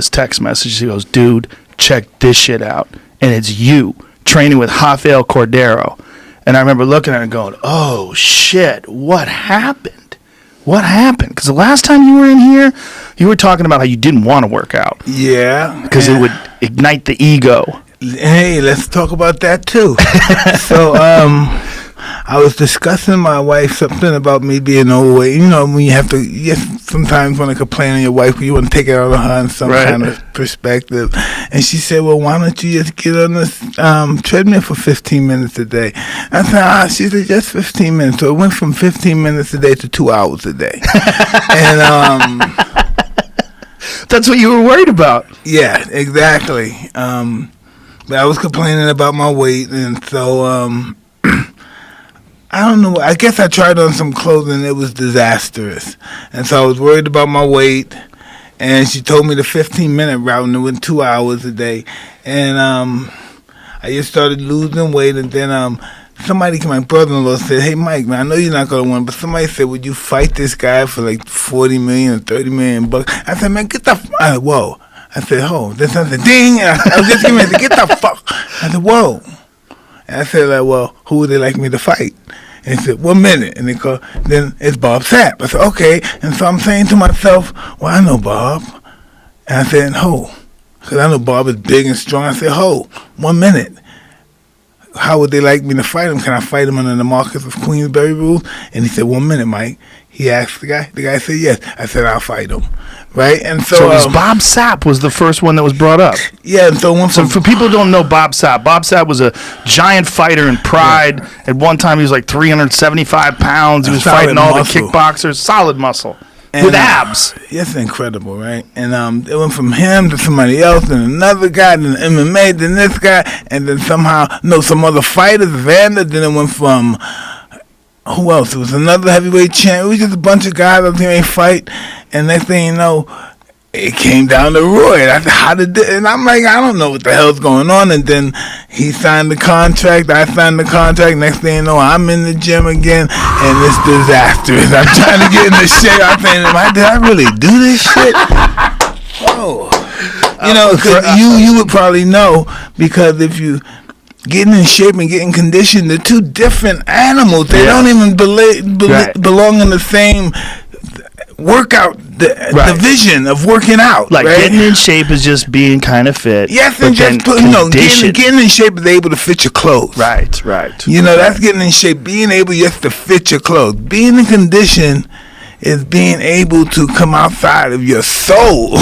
this text message. He goes, dude, check this shit out. And it's you training with Rafael Cordero. And I remember looking at it and going, oh, shit, what happened? What happened? Because the last time you were in here, you were talking about how you didn't want to work out. Yeah. Because it would ignite the ego. Hey, let's talk about that, too. So, I was discussing with my wife something about me being overweight. You know, when you have to, sometimes want to complain on your wife, you want to take it out on her in some kind of perspective. And she said, well, why don't you just get on this treadmill for 15 minutes a day? I said, she said, just 15 minutes. So it went from 15 minutes a day to 2 hours a day. And that's what you were worried about. Yeah, exactly. But I was complaining about my weight, and so I don't know. I guess I tried on some clothes and it was disastrous. And so I was worried about my weight. And she told me the 15-minute route, and it went 2 hours a day. And I just started losing weight. And then somebody, my brother-in-law, said, hey, Mike, man, I know you're not going to win. But somebody said, would you fight this guy for like $40 million or $30 million bucks? I said, man, get the whoa. I said, oh. Then I said, ding. I was just getting ready to get the fuck. I said, whoa. And I said, like, well, who would they like me to fight? And he said, 1 minute. And they called, then it's Bob Sapp. I said, okay. And so I'm saying to myself, well, I know Bob. And I said, ho. Because I know Bob is big and strong. I said, ho, 1 minute. How would they like me to fight him? Can I fight him under the Marcus of Queensberry rules? And he said, 1 minute, Mike. He asked the guy. The guy said, yes. I said, I'll fight him. Right? And so it was Bob Sapp was the first one that was brought up. Yeah. And so for people who don't know Bob Sapp was a giant fighter in Pride. Yeah. At one time, he was like 375 pounds. He was fighting all the kickboxers. Solid muscle. And, with abs. It's incredible, right? And it went from him to somebody else, and another guy, then MMA, then this guy, and then somehow, some other fighters, Vander, then it went from, who else? It was another heavyweight champ. It was just a bunch of guys up there in fight, and next thing you know, it came down to Roy. And I said, how did this? And I'm like, I don't know what the hell's going on. And then he signed the contract. I signed the contract. Next thing you know, I'm in the gym again, and it's disastrous. I'm trying to get in the shape. I'm saying, did I really do this shit? Oh. Because you would probably know, because if you getting in shape and getting conditioned, they're two different animals. They don't even belong in the same workout division of working out. Like getting in shape is just being kind of fit. Yes, and just getting in shape is able to fit your clothes. Right. That's getting in shape. Being able just to fit your clothes. Being in condition is being able to come outside of your soul.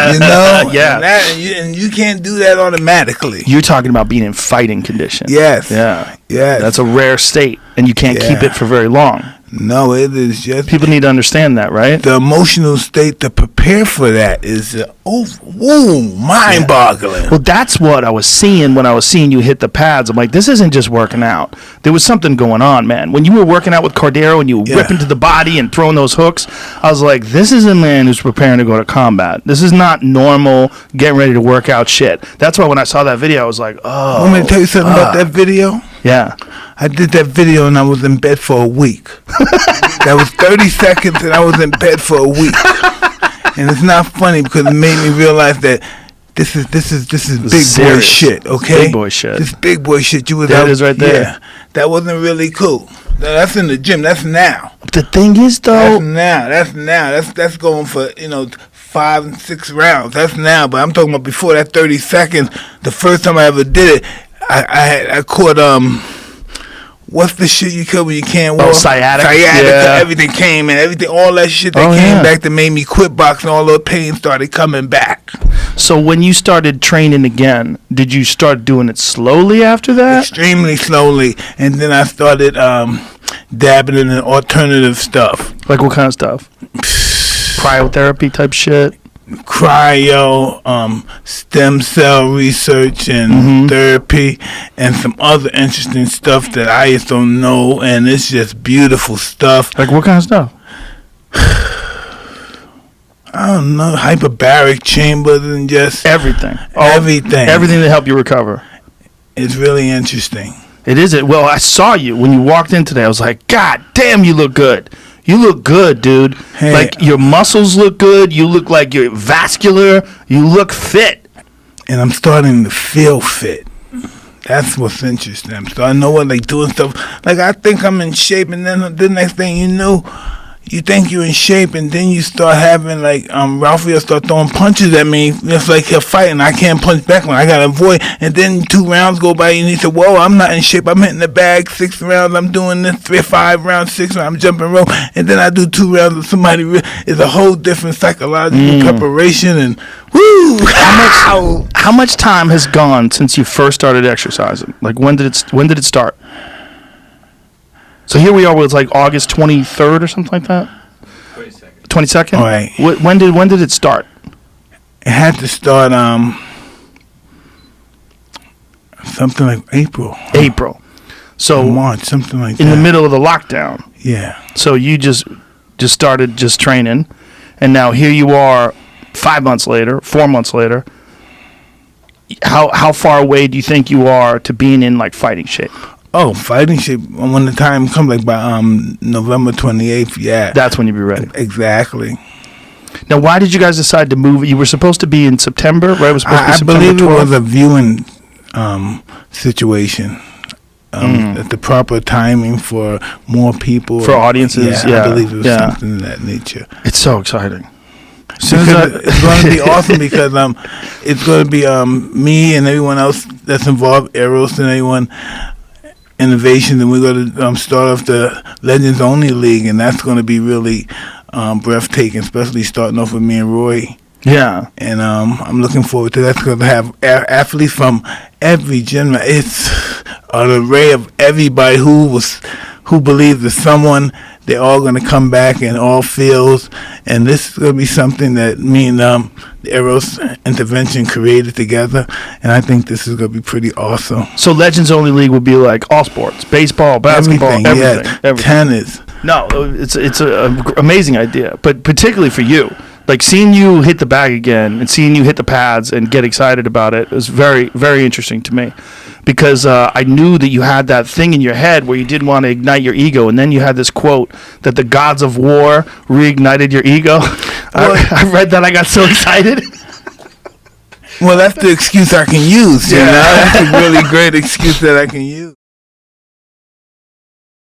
And you can't do that automatically. You're talking about being in fighting condition. Yes. Yeah. Yes. That's a rare state, and you can't keep it for very long. No, it is just... People need to understand that, right? The emotional state to prepare for that is mind-boggling. Yeah. Well, that's what I was seeing when I was seeing you hit the pads. I'm like, this isn't just working out. There was something going on, man. When you were working out with Cordero and you were ripping to the body and throwing those hooks, I was like, this is a man who's preparing to go to combat. This is not normal getting ready to work out shit. That's why when I saw that video, I was like, oh. Want me to tell you something about that video? Yeah. I did that video and I was in bed for a week. That was 30 seconds and I was in bed for a week. And it's not funny because it made me realize that this is big boy shit, okay? Big boy shit. This big boy shit. You was that is right there. Yeah, that wasn't really cool. That's in the gym. That's now. The thing is, though, That's now. That's going for 5 and 6 rounds. That's now. But I'm talking about before that 30 seconds. The first time I ever did it, I caught what's the shit you cut when you can't walk? Oh, sciatica. Yeah. Everything came and all that shit that came back that made me quit boxing. All the pain started coming back. So when you started training again, did you start doing it slowly after that? Extremely slowly, and then I started dabbing in alternative stuff. Like what kind of stuff? Cryotherapy type shit? Cryo, stem cell research and therapy, and some other interesting stuff that I just don't know, and it's just beautiful stuff. Like what kind of stuff? I don't know, hyperbaric chambers and just everything to help you recover. It's really interesting. It is. Well, I saw you when you walked in today. I was like, God damn, you look good. You look good, dude. Hey. Like, your muscles look good. You look like you're vascular. You look fit. And I'm starting to feel fit. That's what's interesting. I'm starting to know what, like, doing stuff. Like, I think I'm in shape, and then the next thing you know, you think you're in shape, and then you start having, like, Ralphie will start throwing punches at me. It's like he'll fight, and I can't punch back when I got to avoid. And then 2 rounds go by, and he said, whoa, I'm not in shape. I'm hitting the bag 6 rounds. I'm doing this 5 rounds, 6 rounds. I'm jumping rope. And then I do 2 rounds with somebody. It's a whole different psychological preparation. And, woo! How much time has gone since you first started exercising? Like, when did it start? So here we are, where it's like August 23rd or something like that? 22nd? All right. When did it start? It had to start something like April. April. So March, something like that. in the middle of the lockdown. Yeah. So you just started just training, and now here you are 5 months later, 4 months later. How far away do you think you are to being in, like, fighting shape? Oh, fighting shape. When the time comes, like by November 28th, yeah. That's when you'll be ready. Exactly. Now, why did you guys decide to move? You were supposed to be in September, right? It was supposed to be I September believe 12th. it was a viewing situation. At the proper timing for more people. For audiences, yeah. I believe it was something of that nature. It's so exciting. It's going to be awesome because it's going to be me and everyone else that's involved, Eros and everyone, innovations, and we're going to start off the Legends Only League, and that's going to be really breathtaking, especially starting off with me and Roy. Yeah. And I'm looking forward to that. It's going to have athletes from every genre. It's an array of everybody who believes there's someone. They're all going to come back in all fields, and this is going to be something that me and the Eros Intervention created together, and I think this is going to be pretty awesome. So Legends Only League would be like all sports, baseball, basketball, everything. Tennis. No, it's an amazing idea, but particularly for you. Like, seeing you hit the bag again and seeing you hit the pads and get excited about it was very, very interesting to me, because I knew that you had that thing in your head where you didn't want to ignite your ego, and then you had this quote that the gods of war reignited your ego. I read that. I got so excited. Well, that's the excuse I can use. You know? That's a really great excuse that I can use.